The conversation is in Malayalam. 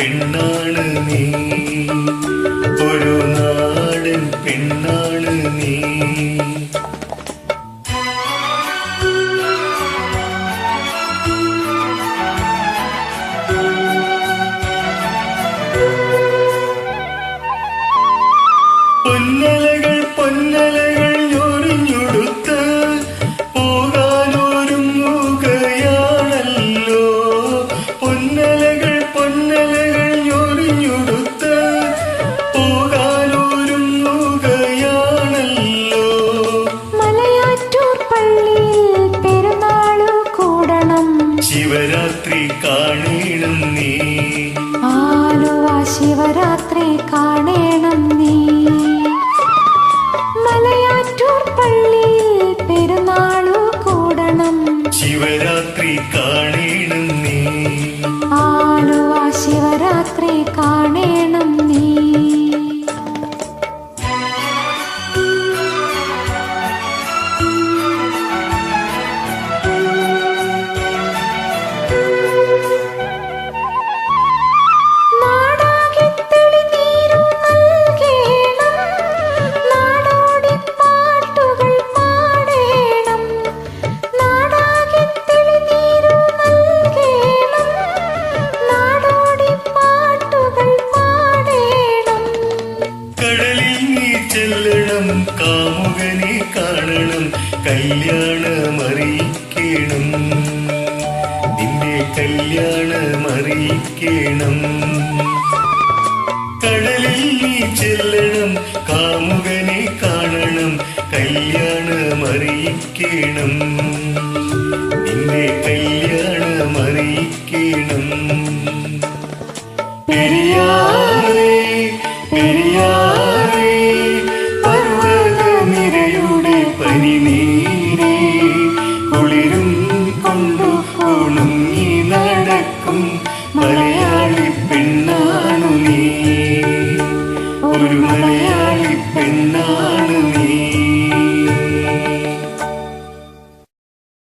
പെണ്ണാണ് നീ, ഒരു നാടൻ പെണ്ണാണ് നീ. പൊന്നലകൾ പൊന്നലകൾ ഞൊറിഞ്ഞുടുത്ത് പോകാനൊരുങ്ങുകയാണല്ലോ. പൊന്നലകൾ പൊന്നലകൾ ഞൊറിഞ്ഞുടുത്ത് പോകാനൊരുങ്ങുകയാണല്ലോ. മലയാറ്റൂർ പള്ളിയിൽ പെരുന്നാളു കൂടണം, ശിവരാത്രി കാണേണം നീ, ആലുവ ശിവരാത്രി കാണേണം നീ. മലയാറ്റൂർ പള്ളിയിൽ പെരുന്നാളു കൂടണം, ശിവരാത്രി കാണേണം നീ, ആലുവ ശിവരാത്രി കാണേണം നീ. ചെല്ലണം കാമുകനെ കാണണം, കല്യാണമറിയിക്കണം, നിന്റെ കല്യാണമറിയിക്കണം. കടലിൽ നീ ചെല്ലണം കാമുകനെ കാണണം, കല്യാണമറിയിക്കണം, നിന്റെ കല്യാണമറിയിക്കണം. പെരിയാറേ പെരിയാറേ പർവ്വതനിരയുടെ പനിനീരേ, കുളിരും കൊണ്ടു ഉണങ്ങി നടക്കും മലയാളി പെണ്ണാണു നീ, ഒരു മലയാളി പെണ്ണാണു നീ.